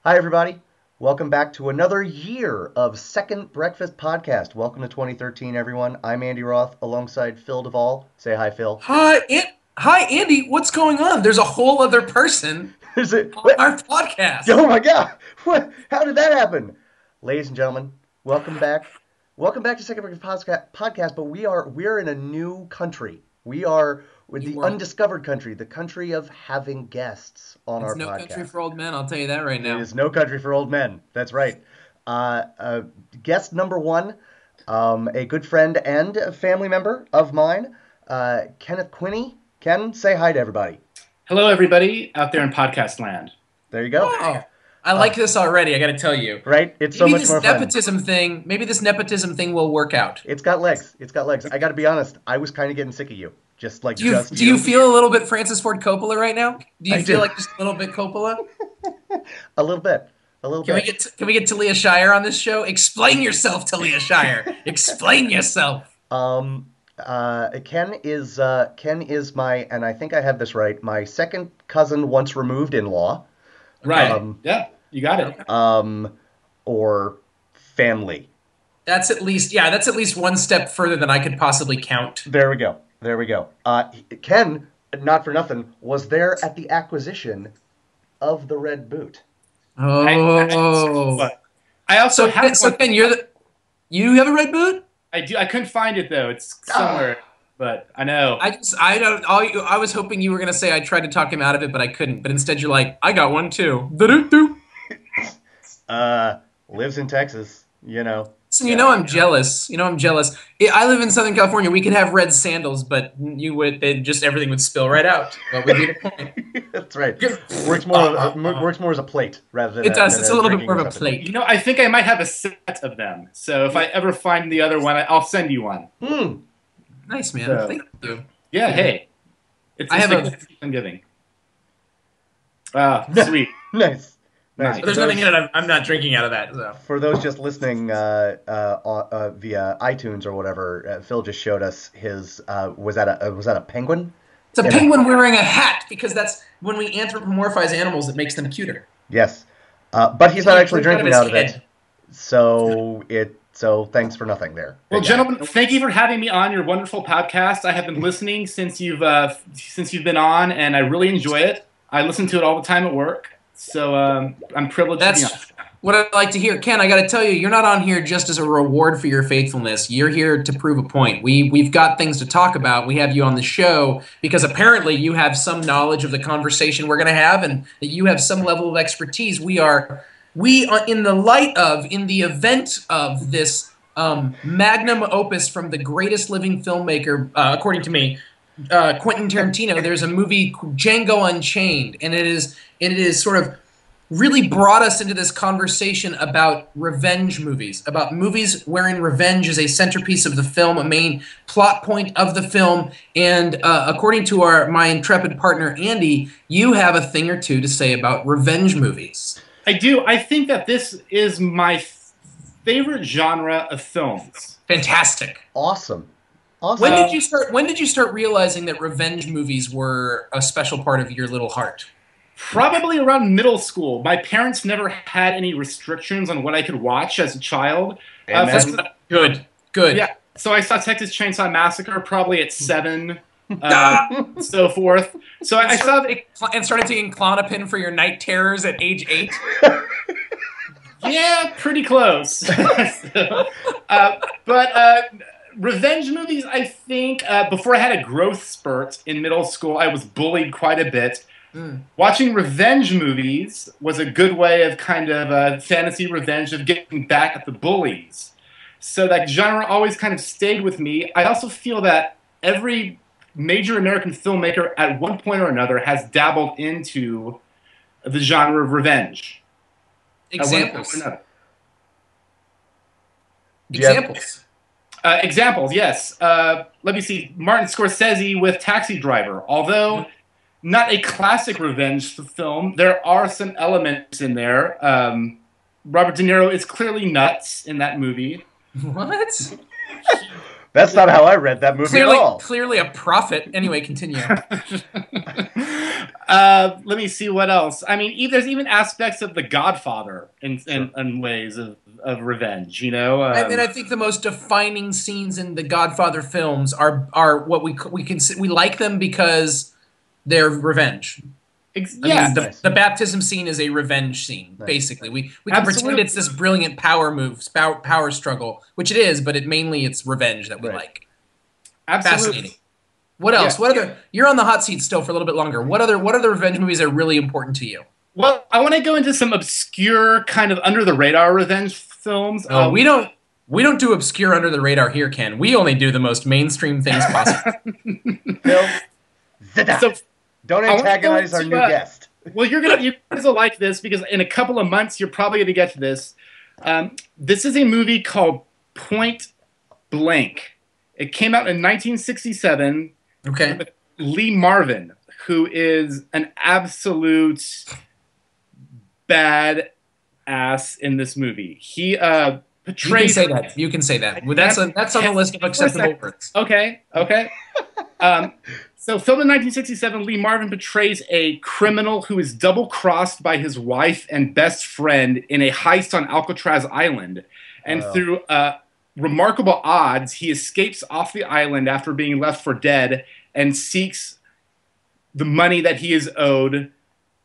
Hi, everybody. Welcome back to another year of Second Breakfast Podcast. Welcome to 2013, everyone. I'm Andy Roth alongside Phil Duvall. Say hi, Phil. Hi, Andy. What's going on? There's a whole other person Is it? on What? our podcast. Oh my God! What? How did that happen? Ladies and gentlemen, welcome back. Welcome back to Second Breakfast Podcast. But we're in a new country. We are with New the world. undiscovered country, the country of having guests on It's our no country podcast. for old men. I'll tell you that right It now. is no country for old men. That's right. Uh, uh, Guest number one, a good friend and a family member of mine, Kenneth Quinney. Ken, say hi to everybody. Hello, everybody out there in podcast land. There you go. Oh, I like this already. I got to tell you. Right? It's so much more fun. Maybe this nepotism thing will work out. It's got legs. It's got legs. I got to be honest. I was kind of getting sick of you. Just like just Do you feel a little bit Francis Ford Coppola right now? Do you I feel do. like just a little bit Coppola? a little bit. A little Can we bit. get Talia Shire on this show? Explain yourself, Talia Shire. Explain yourself. Ken is my, and I think I have this right, my second cousin once removed in law. Right. Um, Yeah, you got it. Or family. That's at least one step further than I could possibly count. There we go. There we go. Ken, not for nothing, was there at the acquisition of the red boot. Oh. I also have So one. Ken, you have a red boot? I do. I couldn't find it though. It's somewhere, but I know. I was hoping you were gonna say I tried to talk him out of it, but I couldn't. But instead, you're like, I got one too. Da-doo-doo. Lives in Texas, you know. So I'm jealous. I'm jealous. I live in Southern California. We could have red sandals, but everything would spill right out. What would be the point? That's right. Works more as a plate rather than It does. than It's a little bit drinking more or of a something. plate. I think I might have a set of them. So if I ever find the other one, I'll send you one. Nice, man. So- Thank you. Yeah. Hey, it's I have the a- gift I'm giving. Sweet. Nice. Nice. For There's those- nothing in it. I'm not drinking out of that. So. For those just listening via iTunes or whatever, Phil just showed us his. Was that a penguin? It's a Yeah. penguin wearing a hat because that's when we anthropomorphize animals, it makes them cuter. Yes, but he's not He actually drank drinking out out of of his it. head. So thanks for nothing there. Well, Big guy. gentlemen, thank you for having me on your wonderful podcast. I have been listening since you've been on, and I really enjoy it. I listen to it all the time at work, so I'm privileged to be on. That's what I'd like to hear. Ken, I got to tell you, you're not on here just as a reward for your faithfulness. You're here to prove a point. We've got things to talk about. We have you on the show because apparently you have some knowledge of the conversation we're going to have and that you have some level of expertise. We are in the event of this magnum opus from the greatest living filmmaker, according to me, Quentin Tarantino. There's a movie Django Unchained, and it is sort of really brought us into this conversation about revenge movies, about movies wherein revenge is a centerpiece of the film, a main plot point of the film. And according to my intrepid partner Andy, you have a thing or two to say about revenge movies. I do. I think that this is my favorite genre of films. Fantastic. Awesome. When did you start realizing that revenge movies were a special part of your little heart? Probably around middle school. My parents never had any restrictions on what I could watch as a child. Amen. Good. Yeah, so I saw Texas Chainsaw Massacre probably at 7, so forth. So I saw And started taking Klonopin for your night terrors at age 8. yeah, pretty close. But revenge movies, I think, before I had a growth spurt in middle school, I was bullied quite a bit. Watching revenge movies was a good way of kind of fantasy revenge of getting back at the bullies. So that genre always kind of stayed with me. I also feel that every major American filmmaker at one point or another has dabbled into the genre of revenge. Examples. At one point or another. Examples. Examples, yes. Let me see. Martin Scorsese with Taxi Driver. Although not a classic revenge film, there are some elements in there. Robert De Niro is clearly nuts in that movie. What? That's not how I read that movie at all. Clearly a prophet. Anyway, continue. Let me see what else. I mean, there's even aspects of The Godfather in ways of revenge. You know, and I think the most defining scenes in the Godfather films are what we like them because they're revenge. I mean, the baptism scene is a revenge scene. Nice. Basically, we can pretend it's this brilliant power struggle, which it is, but it's revenge that we like. Absolutely. Fascinating. What else? Yeah. What other? You're on the hot seat still for a little bit longer. What other revenge movies are really important to you? Well, I want to go into some obscure, kind of under the radar revenge films. We don't do obscure under the radar here, Ken. We only do the most mainstream things possible. Bill, so, don't antagonize our new guest. Well, you guys will like this because in a couple of months you're probably going to get to this. This is a movie called Point Blank. It came out in 1967. Okay. With Lee Marvin, who is an absolute bad ass in this movie. He portrays. You can say that. That's on the list of acceptable words. Okay. So, filmed in 1967, Lee Marvin portrays a criminal who is double-crossed by his wife and best friend in a heist on Alcatraz Island. And through remarkable odds, he escapes off the island after being left for dead and seeks the money that he is owed,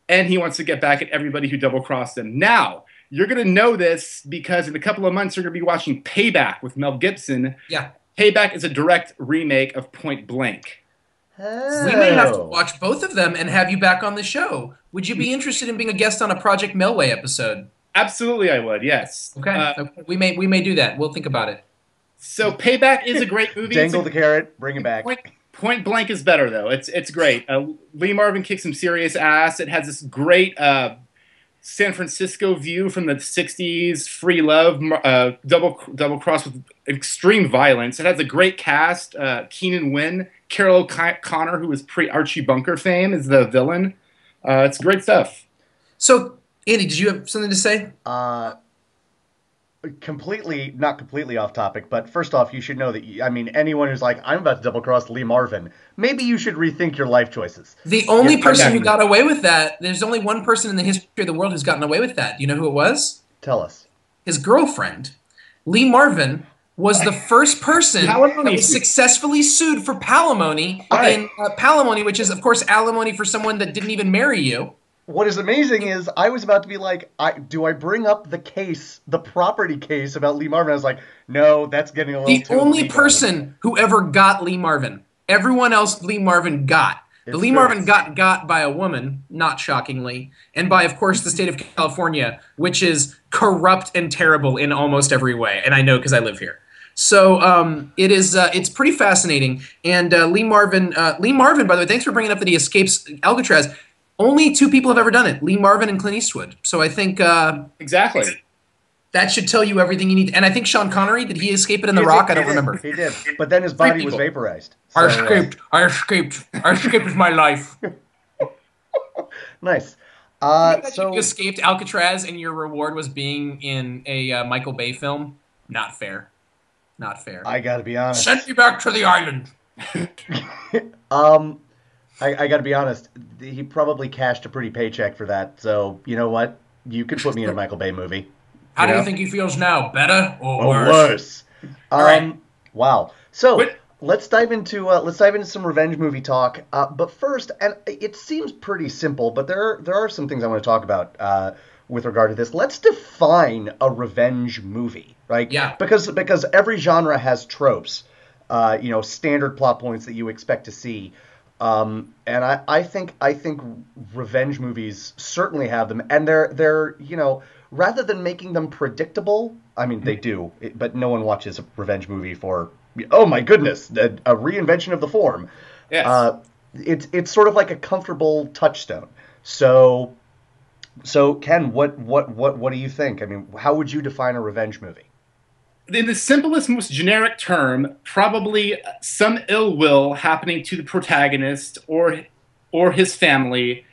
and he wants to get back at everybody who double-crossed him. Now, you're going to know this because in a couple of months, you're going to be watching Payback with Mel Gibson. Yeah. Payback is a direct remake of Point Blank. Oh. We may have to watch both of them and have you back on the show. Would you be interested in being a guest on a Project Melway episode? Absolutely, I would. Yes. Okay. We may do that. We'll think about it. So Payback is a great movie. Dangle the carrot, bring it back. Point Blank is better though. It's great. Lee Marvin kicks some serious ass. It has this great San Francisco view from the 60s, free love, double cross with extreme violence. It has a great cast. Keenan Wynn, Carol O'Connor, who was pre-Archie Bunker fame, is the villain. It's great stuff. So, Andy, did you have something to say? Not completely off topic, but first off, you should know that, anyone who's like, I'm about to double-cross Lee Marvin, maybe you should rethink your life choices. The only person who got away with that, there's only one person in the history of the world who's gotten away with that. Do you know who it was? Tell us. His girlfriend. Lee Marvin was the first person that was successfully sued for palimony, palimony, which is, of course, alimony for someone that didn't even marry you. What is amazing is I was about to be like, do I bring up the property case about Lee Marvin? I was like, no, that's getting a little too... The only person who ever got Lee Marvin. Everyone else Lee Marvin got. Lee Marvin got by a woman, not shockingly, and by, of course, the state of California, which is corrupt and terrible in almost every way. And I know because I live here. So it's pretty fascinating. And Lee Marvin, by the way, thanks for bringing up that he escapes Alcatraz. Only two people have ever done it, Lee Marvin and Clint Eastwood. So I think exactly that should tell you everything you need. And I think Sean Connery, did he escape it in The Rock? I don't remember. He did, but then his body was vaporized. So, I escaped with my life. Nice. So you escaped Alcatraz and your reward was being in a Michael Bay film? Not fair. Not fair. I gotta be honest. Send me back to the island. I got to be honest, he probably cashed a pretty paycheck for that. So, you know what? You could put me in a Michael Bay movie. How do you think he feels now? Better or worse? All right. Wow. So, let's dive into some revenge movie talk. But first, and it seems pretty simple, but there are some things I want to talk about with regard to this. Let's define a revenge movie, right? Yeah. Because every genre has tropes, standard plot points that you expect to see. And I think revenge movies certainly have them, and they're rather than making them predictable, they do, but no one watches a revenge movie for, oh my goodness, a reinvention of the form. Yes. It's sort of like a comfortable touchstone. So Ken, what do you think? How would you define a revenge movie? In the simplest, most generic term, probably some ill will happening to the protagonist or his family,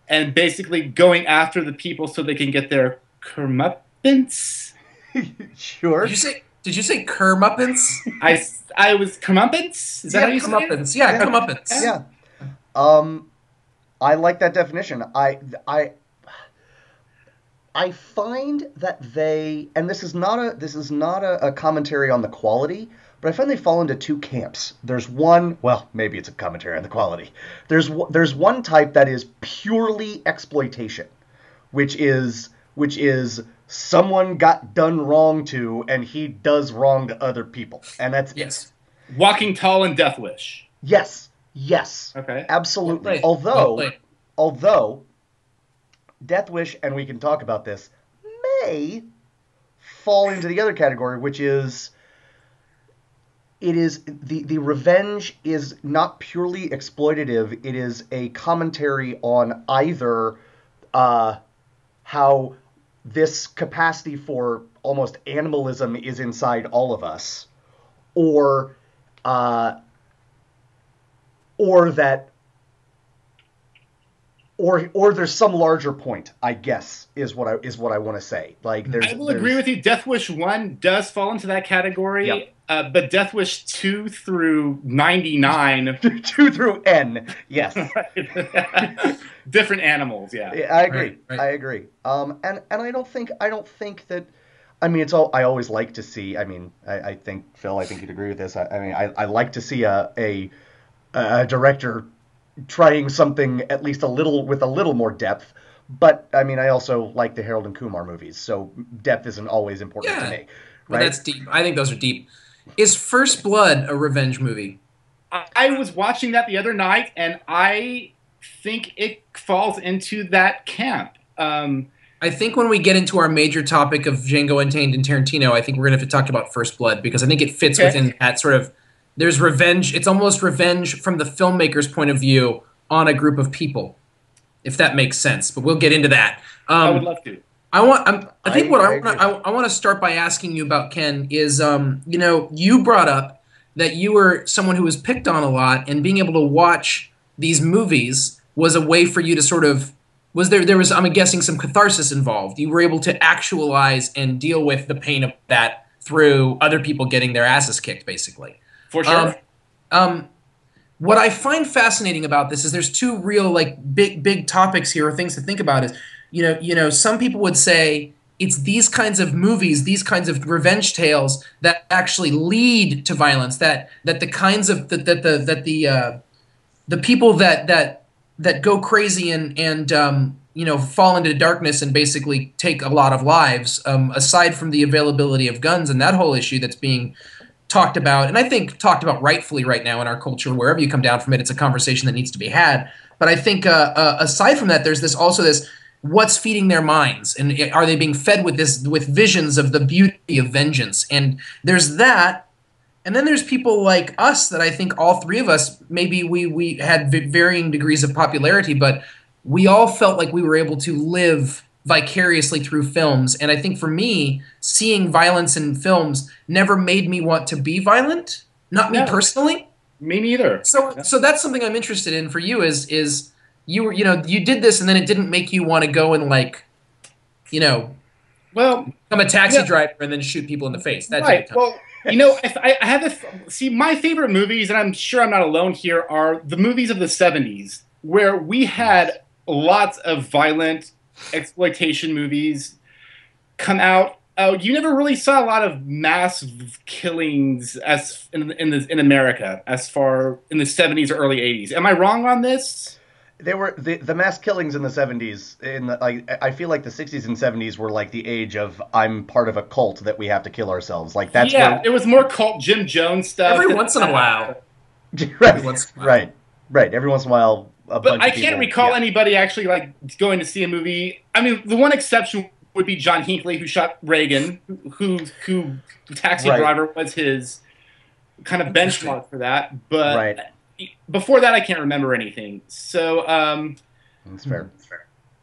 and basically going after the people so they can get their comeuppance. Sure. Did you say Kermuppins? I was comeuppance. Is that how you say it? Comeuppance. Yeah, Yeah, Comeuppance. yeah. Um, I like that definition. I find that they, and this is not a commentary on the quality, but I find they fall into two camps. There's one, well, maybe it's a commentary on the quality. There's one type that is purely exploitation, which is someone got done wrong to, and he does wrong to other people, and that's it. Yes. Walking Tall and Death Wish. Yes, yes, Okay. Well absolutely. played. Well Although, played. although Death Wish, and we can talk about this, may fall into the other category, which is it is the revenge is not purely exploitative. It is a commentary on either how this capacity for almost animalism is inside all of us, or uh, or that or there's some larger point, I guess, is what I want to say. Like I will agree with you. Death Wish 1 does fall into that category, Yep. But Death Wish 2 through 99, 2 through N. Yes. different animals. Yeah. I agree. Right. I agree. And I don't think that. I mean, it's all. I always like to see. I mean, I think Phil. I think you'd agree with this. I mean, I like to see a director trying something at least a little with a little more depth. But I mean, I also like the Harold and Kumar movies, so depth isn't always important to Yeah. me, Well, right? that's deep. I think those are deep. Is First Blood a revenge movie? I was watching that the other night, and I think it falls into that camp. I think when we get into our major topic of Django Unchained and Tarantino, I think we're going to have to talk about First Blood because I think it fits Okay. within that sort of. There's revenge. It's almost revenge from the filmmaker's point of view on a group of people, if that makes sense. But we'll get into that. I would love to. I think what I I agree. want to start by asking you about, Ken, is you brought up that you were someone who was picked on a lot, and being able to watch these movies was a way for you to sort of there was I'm guessing some catharsis involved. You were able to actualize and deal with the pain of that through other people getting their asses kicked, basically. For sure. What I find fascinating about this is there's two real big topics here, or things to think about. Is some people would say it's these kinds of movies, these kinds of revenge tales that actually lead to violence. That the kinds of the people that go crazy and fall into darkness and basically take a lot of lives. Aside from the availability of guns and that whole issue that's being talked about, and I think talked about rightfully right now in our culture, wherever you come down from it, it's a conversation that needs to be had. But I think aside from that, there's this what's feeding their minds, and are they being fed with visions of the beauty of vengeance? And there's that, and then there's people like us that I think all three of us, maybe we had varying degrees of popularity, but we all felt like we were able to live vicariously through films. And I think for me, seeing violence in films never made me want to be violent. Not me No. personally. Me neither. So that's something I'm interested in for you is you were you did this and then it didn't make you want to go and Well, become a taxi Yeah. driver and then shoot people in the face. That right. type of Well, I have this. See, my favorite movies, and I'm sure I'm not alone here, are the movies of the '70s, where we had lots of violent exploitation movies come out. You never really saw a lot of mass killings as in America, as far in the '70s or early '80s. Am I wrong on this? They were the mass killings in the 70s. I feel like the 60s and 70s were like the age of I'm part of a cult that we have to kill ourselves. Like that's Yeah, it was more cult Jim Jones stuff. every once in a while. right, once in a while. right. Every once in a while, a But bunch I of people, can't recall yeah. anybody actually like going to see a movie. I mean, the one exception would be John Hinckley, who shot Reagan, who Taxi Right. Driver was his kind of benchmark for that. But Right. before that, I can't remember anything. So, That's fair.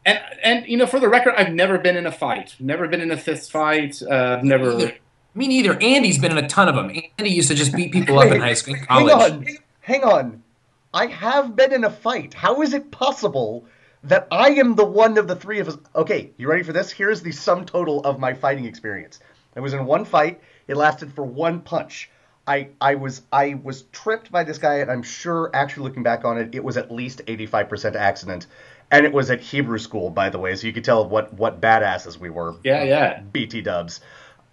and for the record, I've never been in a fight. Never been in a fist fight. Never. Me neither. Andy's been in a ton of them. Andy used to just beat people up in high school, in college. Hang on. I have been in a fight. How is it possible that I am the one of the three of us? Okay, you ready for this? Here's the sum total of my fighting experience. I was in one fight. It lasted for one punch. I was tripped by this guy, and I'm sure, actually looking back on it, it was at least 85% accident. And it was at Hebrew school, by the way, so you could tell what badasses we were. Yeah, yeah. BT dubs.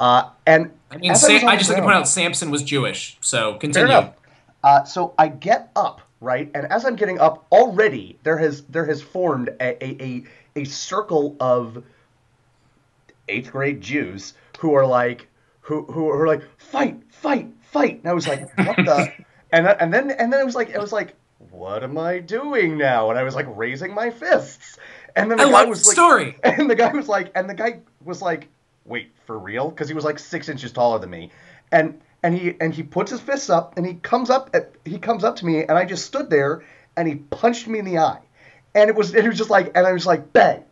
And I mean, as I was on I the just like to point ground, out Samson was Jewish. So fair continue. enough. So I get up, right, and as I'm getting up, already there has formed a circle of eighth grade Jews who are like who are like fight, fight, fight. And I was like, what the? And then it was like, what am I doing now? And I was like raising my fists. And then I the guy love the was like, story. and the guy was like, wait, for real? Because he was like 6 inches taller than me. And he puts his fists up, and he comes up to me, and I just stood there, and he punched me in the eye. And it was just like, and I was like, bang.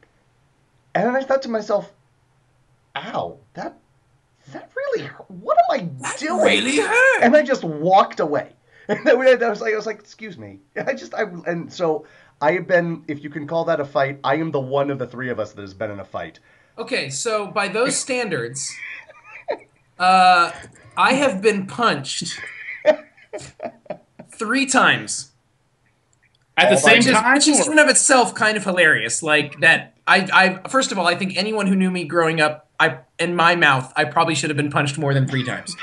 And then I thought to myself, ow, that really hurt. What am I That doing? really hurt. And I just walked away. And then I was like, excuse me. And so I have been, if you can call that a fight, I am the one of the three of us that has been in a fight. Okay, so by those standards, uh, I have been punched 3 times. At the All by same me. time? Which is in and of itself kind of hilarious. Like that, first of all, I think anyone who knew me growing up, in my mouth, I probably should have been punched more than 3 times.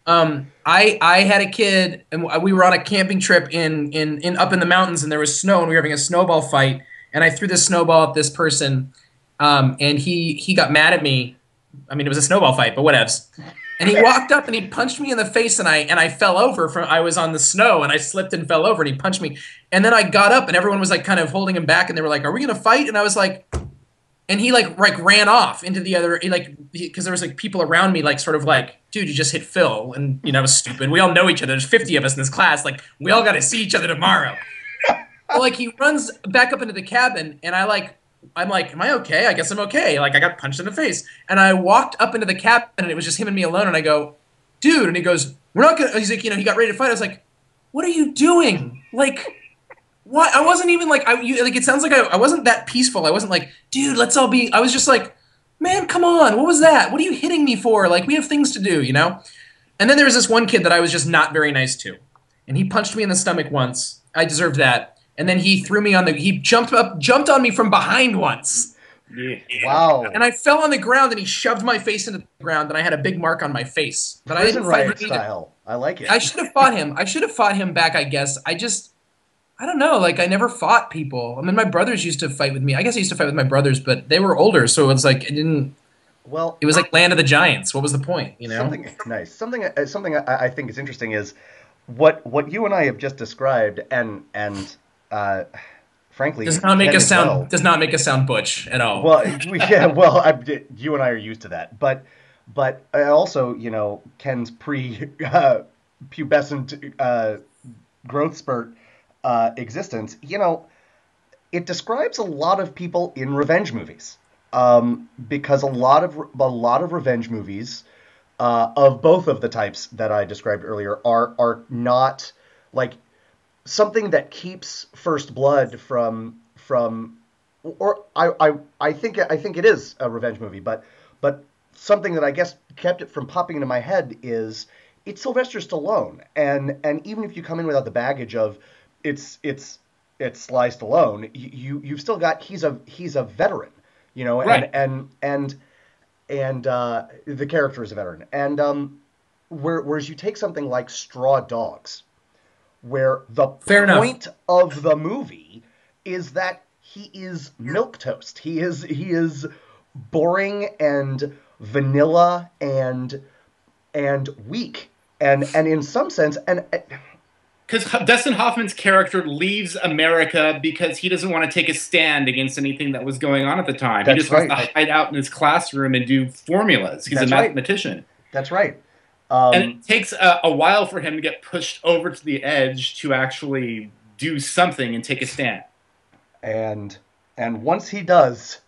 I had a kid, and we were on a camping trip in up in the mountains, and there was snow, and we were having a snowball fight, and I threw this snowball at this person, and he got mad at me. I mean, it was a snowball fight, but whatevs. And he walked up and he punched me in the face, and I fell over I was on the snow, and I slipped and fell over, and he punched me. And then I got up, and everyone was like kind of holding him back, and they were like, "Are we gonna fight?" And I was like, and he like ran off into the other, like, because there was like people around me, like sort of like, dude, you just hit Phil, and you know, it was stupid. We all know each other. There's 50 of us in this class. Like, we all got to see each other tomorrow. Well, like, he runs back up into the cabin, and I'm like, am I okay? I guess I'm okay. Like, I got punched in the face. And I walked up into the cabin, and it was just him and me alone. And I go, dude. And he goes, we're not going to, he's like, he got ready to fight. I was like, what are you doing? Like, what? I wasn't even like, it sounds like I wasn't that peaceful. I wasn't like, dude, let's all be, I was just like, man, come on. What was that? What are you hitting me for? Like, we have things to do, you know? And then there was this one kid that I was just not very nice to. And he punched me in the stomach once. I deserved that. And then he threw me he jumped on me from behind once. Yeah. Wow. And I fell on the ground, and he shoved my face into the ground, and I had a big mark on my face. But I Prison didn't fight riot him either. style. I like it. I should have fought him. I should have fought him back, I guess. I don't know. Like, I never fought people. I mean, my brothers used to fight with me. I guess I used to fight with my brothers, but they were older, so it was like, Well, it was like Land of the Giants. What was the point, you know? something nice. Something I think is interesting is what you and I have just described, and frankly, Does not make Ken us as sound well. does not make us sound butch at all. Well, yeah, well, you and I are used to that, but also, Ken's pubescent growth spurt existence. It describes a lot of people in revenge movies, because a lot of revenge movies, of both of the types that I described earlier, are not like something that keeps First Blood from or I think it is a revenge movie, but something that I guess kept it from popping into my head is it's Sylvester Stallone, and even if you come in without the baggage of it's Sly Stallone, you've still got he's a veteran, Right. and the character is a veteran, and whereas you take something like Straw Dogs, where the Fair enough. point of the movie is that he is milquetoast. He is boring and vanilla and weak, and in some sense, and Because Dustin Hoffman's character leaves America because he doesn't want to take a stand against anything that was going on at the time. He That's just wants right. to hide out in his classroom and do formulas. He's That's a right. mathematician. that's right. And it takes a while for him to get pushed over to the edge to actually do something and take a stand. And once he does,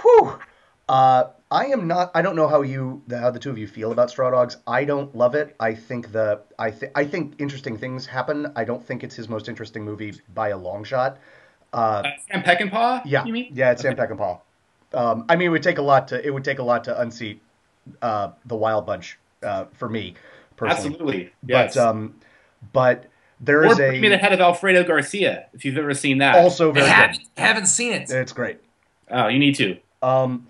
whew, I don't know how the two of you feel about Straw Dogs. I don't love it. I think interesting things happen. I don't think it's his most interesting movie by a long shot. Sam Peckinpah, Yeah, you mean? yeah, it's Sam Peckinpah. I mean, it would take a lot to unseat the Wild Bunch for me personally. Absolutely, But yes. but there Or is Bring Me the a Head of Alfredo Garcia, if you've ever seen that. also I very good. haven't seen it. It's great. Oh, you need to. Um,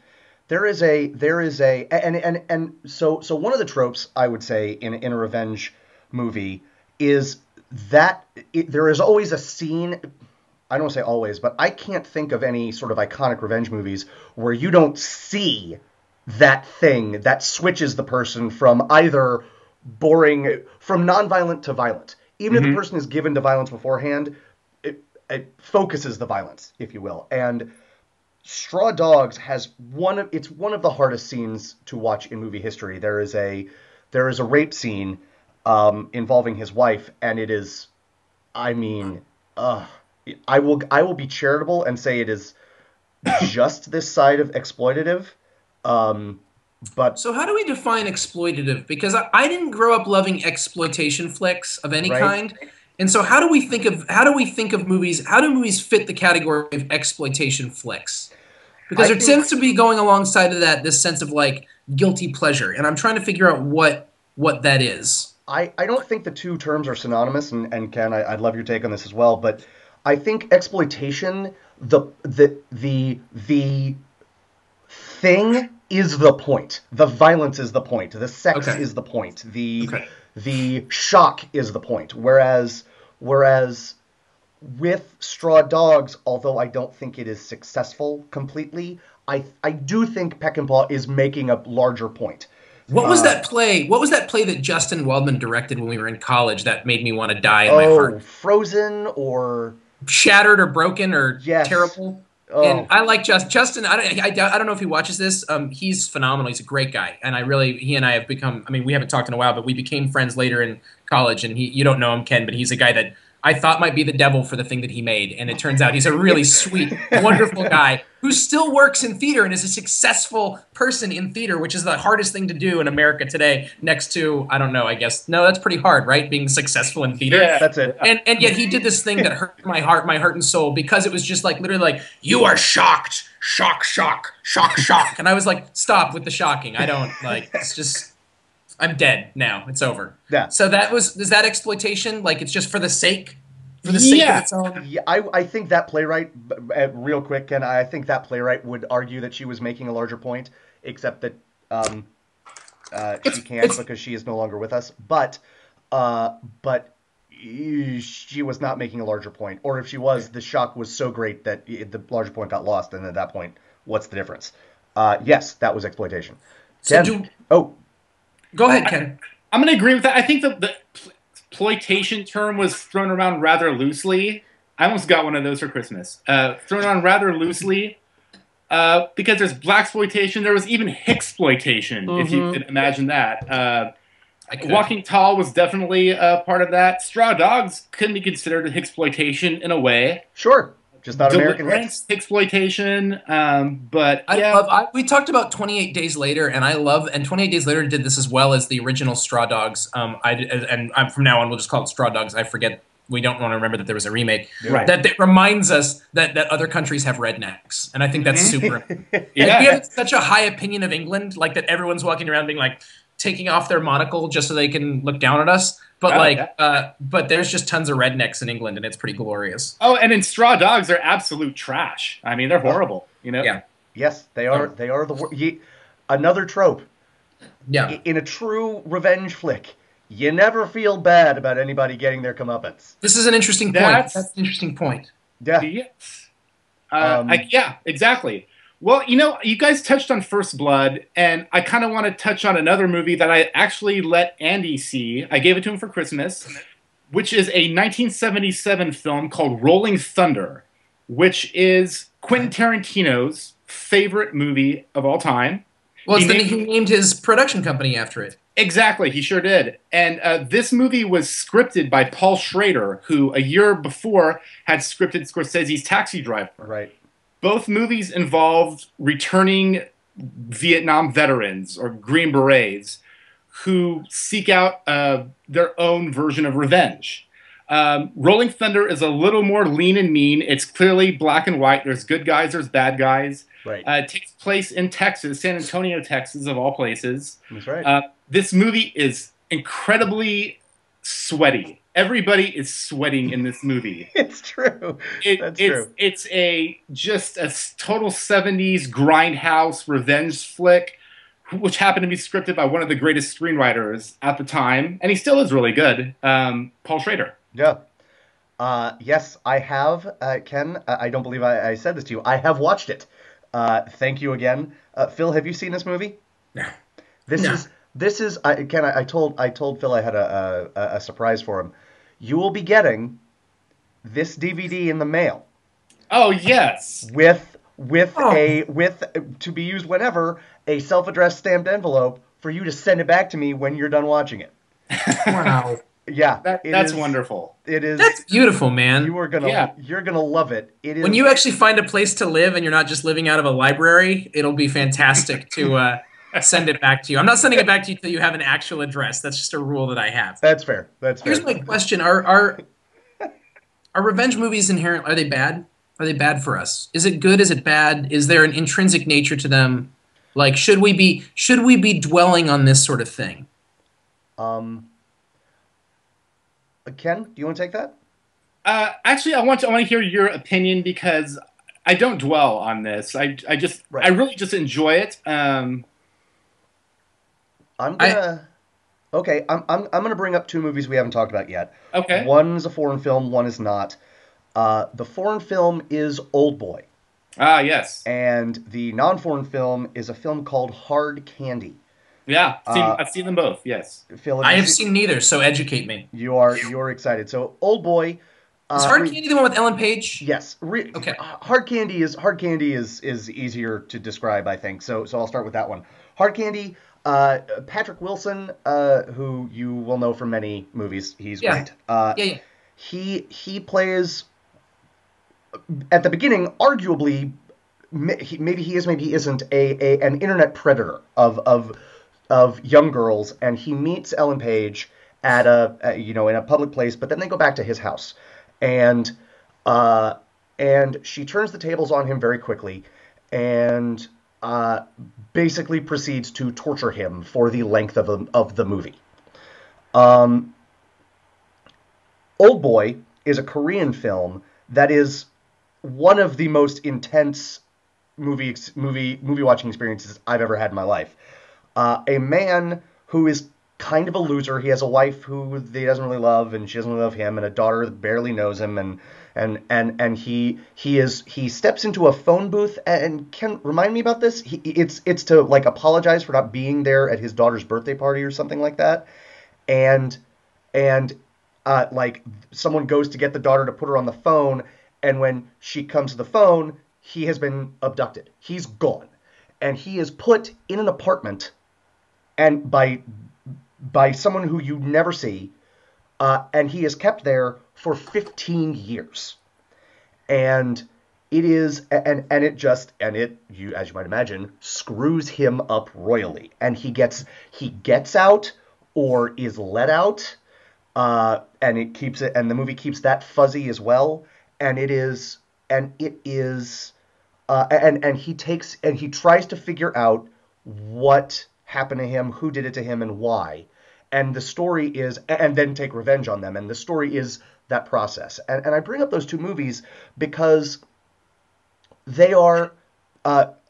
and so one of the tropes I would say in a revenge movie is that there is always a scene. I don't want to say always, but I can't think of any sort of iconic revenge movies where you don't see that thing that switches the person from either from nonviolent to violent. Even if the Hmm. person is given to violence beforehand, it focuses the violence, if you will. And Straw Dogs has one of the hardest scenes to watch in movie history. There is a rape scene involving his wife, and it is, I mean, uh, I will be charitable and say it is just this side of exploitative, um, but So how do we define exploitative? Because I didn't grow up loving exploitation flicks of any right. kind. And so how do we think of movies? How do movies fit the category of exploitation flicks? Because I there think tends to be going alongside of that this sense of like guilty pleasure, and I'm trying to figure out what that is. I don't think the two terms are synonymous, and Ken, I'd love your take on this as well. But I think exploitation, the thing is the point. The violence is the point. The sex Okay. is the point. The Okay. the shock is the point. Whereas with Straw Dogs, although I don't think it is successful completely, I do think Peckinpah is making a larger point. What was Uh, that play? What was that play that Justin Waldman directed when we were in college that made me want to die in my oh, heart? Frozen or Shattered or broken or yes. terrible. And Oh, I like Justin. I don't know if he watches this. He's phenomenal. He's a great guy, and he and I have become. I mean, we haven't talked in a while, but we became friends later in college. And you don't know him, Ken, but he's a guy that I thought might be the devil for the thing that he made, and it turns out he's a really sweet, wonderful guy who still works in theater and is a successful person in theater, which is the hardest thing to do in America today. Next to, I don't know, I guess no, that's pretty hard, right? Being successful in theater. Yeah. that's it. And yet he did this thing that hurt my heart and soul, because it was just like literally like, you are shocked, shock, and I was like, stop with the shocking. I don't like. It's just, I'm dead now. It's over. Yeah. So is that exploitation? Like it's just for the sake of Yeah. its own. Yeah, I think that playwright, real quick, and I think that playwright would argue that she was making a larger point, except that um, she can't It's because she is no longer with us. But she was not making a larger point, or if she was, the shock was so great that the larger point got lost, and at that point, what's the difference? Yes, that was exploitation. so Ken, do oh, go ahead, Ken. I'm going to agree with that. I think the exploitation term was thrown around rather loosely. I almost got one of those for Christmas. Thrown around rather loosely because there's blaxploitation. There was even hicksploitation, if you could imagine that. I could. Walking Tall was definitely part of that. Straw Dogs can be considered a hicksploitation in a way. sure, just not American hits. Deliverance, hicksploitation, but yeah. We talked about 28 Days Later, and 28 Days Later did this as well as the original Straw Dogs. I'm from now on we'll just call it Straw Dogs. I forget. We don't want to remember that there was a remake. Right. That reminds us that other countries have rednecks, and I think that's super. Yeah. We have such a high opinion of England, like that everyone's walking around being like taking off their monocle just so they can look down at us. But but there's just tons of rednecks in England, and it's pretty glorious. Oh, and in Straw Dogs, they're absolute trash. I mean, they're horrible. You know. Yeah. Yes, they are. They are the another trope. Yeah. In a true revenge flick, you never feel bad about anybody getting their comeuppance. This is an interesting point. That's- That's an interesting point. Yeah. Yes. Um, Yeah, exactly. Well, you guys touched on First Blood, and I kind of want to touch on another movie that I actually let Andy see. I gave it to him for Christmas, which is a 1977 film called Rolling Thunder, which is Quentin Tarantino's favorite movie of all time. Well, He he named his production company after it. Exactly, he sure did. And this movie was scripted by Paul Schrader, who a year before had scripted Scorsese's Taxi Driver. Right. Both movies involved returning Vietnam veterans or Green Berets who seek out their own version of revenge. Rolling Thunder is a little more lean and mean. It's clearly black and white. There's good guys, there's bad guys. Right. It takes place in Texas, San Antonio, Texas, of all places. That's right. This movie is incredibly sweaty. Everybody is sweating in this movie. It's true. That's true. It's a just a total 70s grindhouse revenge flick, which happened to be scripted by one of the greatest screenwriters at the time, and he still is really good, Paul Schrader. Yeah. Yes, I have, Ken. I don't believe I said this to you. I have watched it. Thank you again. Phil, have you seen this movie? No. This No. is Ken. I told Phil I had a surprise for him. You will be getting this DVD in the mail Oh yes. with Oh. to be used whenever, a self-addressed stamped envelope for you to send it back to me when you're done watching it. Wow. Yeah, That's wonderful. It is. That's beautiful, man. You're gonna love it. It is. When you actually find a place to live and you're not just living out of a library, it'll be fantastic to send it back to you. I'm not sending it back to you until you have an actual address. That's just a rule that I have. That's fair. That's fair. Here's my question: Are revenge movies inherent? Are they bad? Are they bad for us? Is it good? Is it bad? Is there an intrinsic nature to them? Like, should we be dwelling on this sort of thing? Ken, do you want to take that? Actually, I want to hear your opinion because I don't dwell on this. I really just enjoy it. Okay, I'm gonna bring up two movies we haven't talked about yet. Okay. One's a foreign film, one is not. The foreign film is Old Boy, Ah, yes. and the non-foreign film is a film called Hard Candy. Yeah, I've seen them both. Yes. Phil, I have seen neither, so educate me. You're excited. So Old Boy. Is Hard Candy the one with Ellen Page? Yes. Okay. Hard Candy is easier to describe, I think. So I'll start with that one. Hard Candy. Patrick Wilson, who you will know from many movies, he's great. Yeah. He plays at the beginning, arguably, maybe he is, maybe he isn't, an internet predator of young girls, and he meets Ellen Page at in a public place, but then they go back to his house, and she turns the tables on him very quickly, and basically proceeds to torture him for the length of the movie. Old Boy is a Korean film that is one of the most intense movie watching experiences I've ever had in my life. A man who is kind of a loser. He has a wife who he doesn't really love, and she doesn't really love him, and a daughter that barely knows him, and he steps into a phone booth and can remind me about this. It's to like apologize for not being there at his daughter's birthday party or something like that, and like someone goes to get the daughter to put her on the phone, and when she comes to the phone, he has been abducted. He's gone, and he is put in an apartment, and by someone who you never see, and he is kept there for 15 years. And it is, and it, as you might imagine, screws him up royally. And he gets out or is let out, and the movie keeps that fuzzy as well. And he tries to figure out what happened to him, who did it to him, and why. And the story is, and then take revenge on them. And the story is that process. And I bring up those two movies because they are,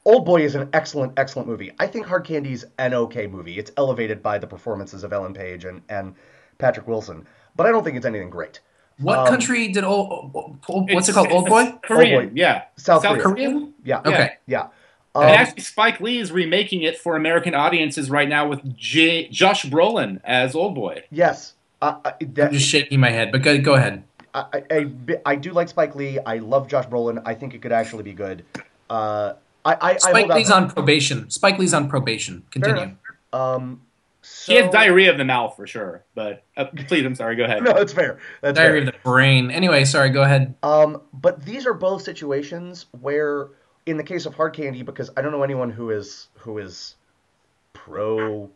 Old Boy is an excellent, excellent movie. I think Hard Candy's an okay movie. It's elevated by the performances of Ellen Page and Patrick Wilson. But I don't think it's anything great. What country did what's it called? Old Boy? Korean, Old Boy. yeah. South Korean? Yeah. Okay. Yeah. And actually, Spike Lee is remaking it for American audiences right now with Josh Brolin as Old Boy. Yes. I'm just shaking my head, but go ahead. I do like Spike Lee. I love Josh Brolin. I think it could actually be good. Spike Lee's on probation. Spike Lee's on probation. Continue. He has diarrhea of the mouth for sure. But please, I'm sorry. Go ahead. No, it's fair. That's diarrhea fair. of the brain. Anyway, sorry. Go ahead. But these are both situations where, in the case of Hard Candy, because I don't know anyone who is pro,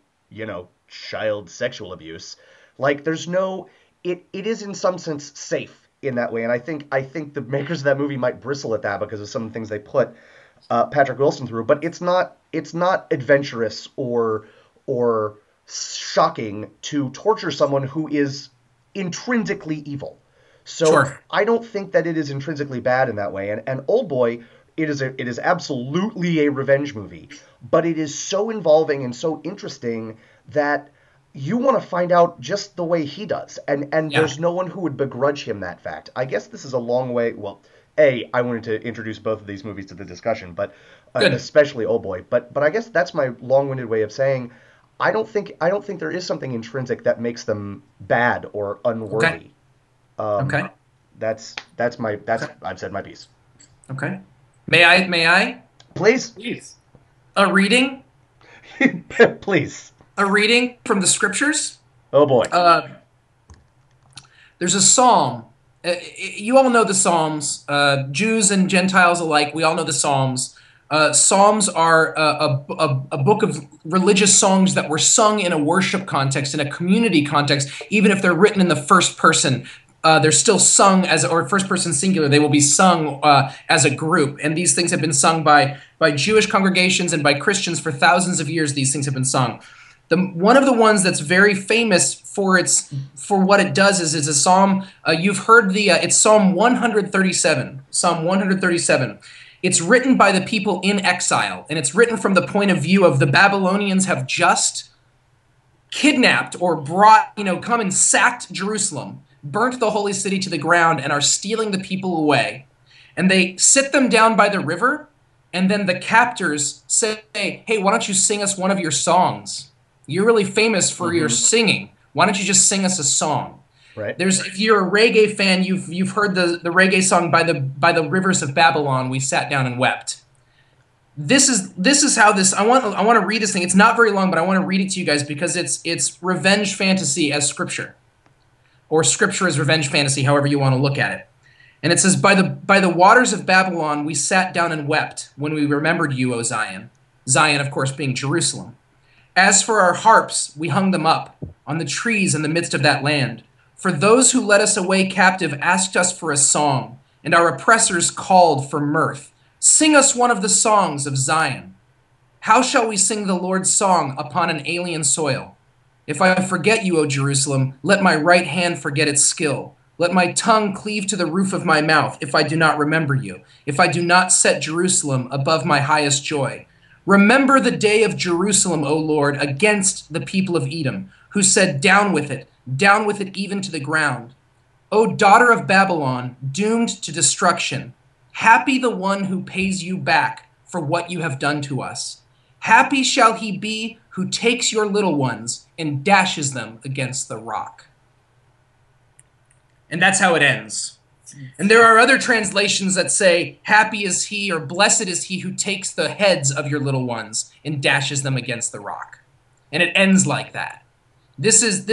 child sexual abuse. Like, there's no. It is in some sense safe in that way, and I think the makers of that movie might bristle at that because of some of the things they put. Patrick Wilson through, but it's not adventurous or shocking to torture someone who is intrinsically evil. So Sure. I don't think that it is intrinsically bad in that way. And Old Boy, it is absolutely a revenge movie, but it is so involving and so interesting that you want to find out just the way he does. And Yeah. there's no one who would begrudge him that fact. I guess this is a long way. Well, I wanted to introduce both of these movies to the discussion, but Good. especially Old Boy. But I guess that's my long-winded way of saying I don't think there is something intrinsic that makes them bad or Okay. unworthy. Um, Okay. that's Okay. I've said my piece. Okay. May I? Please, Please. A reading? please. A reading from the scriptures? Oh boy. Uh, there's a psalm. You all know the Psalms, Jews and Gentiles alike. We all know the Psalms. Psalms are a book of religious songs that were sung in a worship context, in a community context, even if they're written in the first person. They're still sung as, or first person singular. They will be sung as a group, and these things have been sung by Jewish congregations and by Christians for thousands of years. These things have been sung. One of the ones that's very famous for what it does is it's a psalm. You've heard it's Psalm 137. Psalm 137. It's written by the people in exile, and it's written from the point of view of the Babylonians have just kidnapped or brought, come and sacked Jerusalem, burnt the holy city to the ground, and are stealing the people away. And they sit them down by the river, and then the captors say, hey, why don't you sing us one of your songs? You're really famous for your singing. Why don't you just sing us a song? Right. If you're a reggae fan, you've heard the reggae song by the rivers of Babylon. We sat down and wept. This is how this. I want to read this thing. It's not very long, but I want to read it to you guys because it's revenge fantasy as scripture, or scripture as revenge fantasy, however you want to look at it. And it says, by the waters of Babylon we sat down and wept when we remembered you, O Zion. Zion, of course, being Jerusalem. As for our harps, we hung them up on the trees in the midst of that land. For those who led us away captive asked us for a song, and our oppressors called for mirth. Sing us one of the songs of Zion. How shall we sing the Lord's song upon an alien soil? If I forget you, O Jerusalem, let my right hand forget its skill. Let my tongue cleave to the roof of my mouth if I do not remember you, if I do not set Jerusalem above my highest joy. Remember the day of Jerusalem, O Lord, against the people of Edom, who said, down with it even to the ground. O daughter of Babylon, doomed to destruction, happy the one who pays you back for what you have done to us. Happy shall he be who takes your little ones and dashes them against the rock. And that's how it ends. And there are other translations that say, happy is he or blessed is he who takes the heads of your little ones and dashes them against the rock. And it ends like that. This is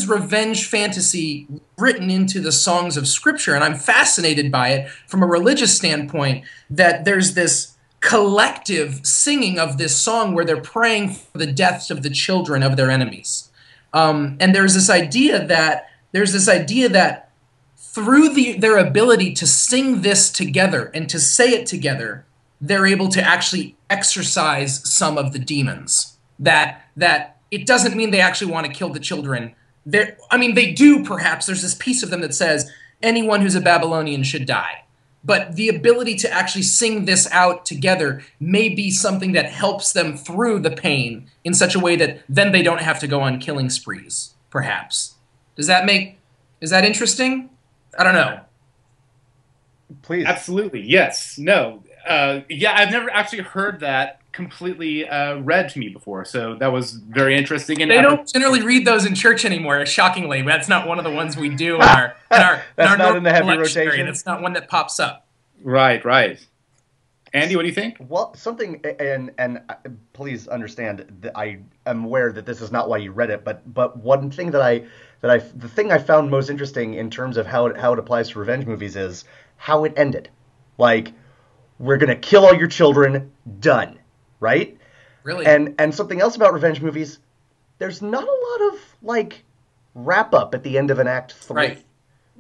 revenge fantasy written into the songs of scripture. And I'm fascinated by it from a religious standpoint, that there's this collective singing of this song where they're praying for the deaths of the children of their enemies. And there's this idea that through their ability to sing this together and to say it together, they're able to actually exorcise some of the demons. That it doesn't mean they actually want to kill the children. They do, perhaps. There's this piece of them that says anyone who's a Babylonian should die. But the ability to actually sing this out together may be something that helps them through the pain in such a way that then they don't have to go on killing sprees, perhaps. Is that interesting? I don't know. Please. Absolutely. Yes. No. Yeah, I've never actually heard that completely read to me before, so that was very interesting. And they don't generally read those in church anymore. Shockingly, that's not one of the ones we do in our That's not in the heavy lectionary. rotation. That's not one that pops up. Right. Andy, what do you think? Well, something, and please understand that I am aware that this is not why you read it, but one thing the thing I found most interesting in terms of how it applies to revenge movies is how it ended. Like, we're gonna kill all your children, done, right? Really? And something else about revenge movies, there's not a lot of like wrap up at the end of an act 3.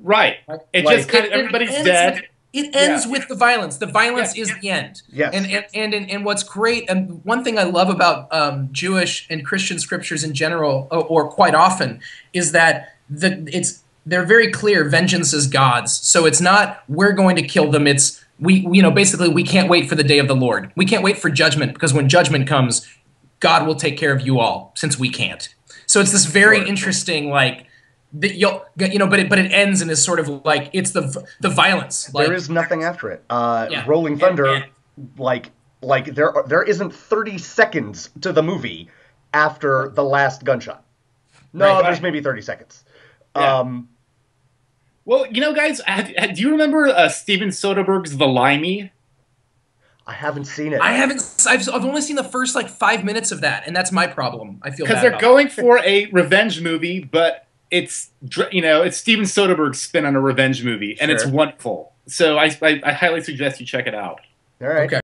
Right. It Like- just kind of everybody's dead. It ends with the violence. The violence is the end. Yes. And what's great, and one thing I love about Jewish and Christian scriptures in general, or quite often, is that they're very clear. Vengeance is God's. So it's not we're going to kill them. It's basically we can't wait for the day of the Lord. We can't wait for judgment, because when judgment comes, God will take care of you all, since we can't. So it's this very interesting, like, that but it ends and is sort of like it's the violence. Like, there is nothing after it. Rolling Thunder, like there isn't 30 seconds to the movie after the last gunshot. No, there's maybe 30 seconds. Yeah. Well, guys, do you remember Steven Soderbergh's The Limey? I haven't seen it. I haven't. I've only seen the first 5 minutes of that, and that's my problem. I feel because they're going for a revenge movie, but it's Steven Soderbergh's spin on a revenge movie, and it's wonderful. So I highly suggest you check it out. All right. Okay.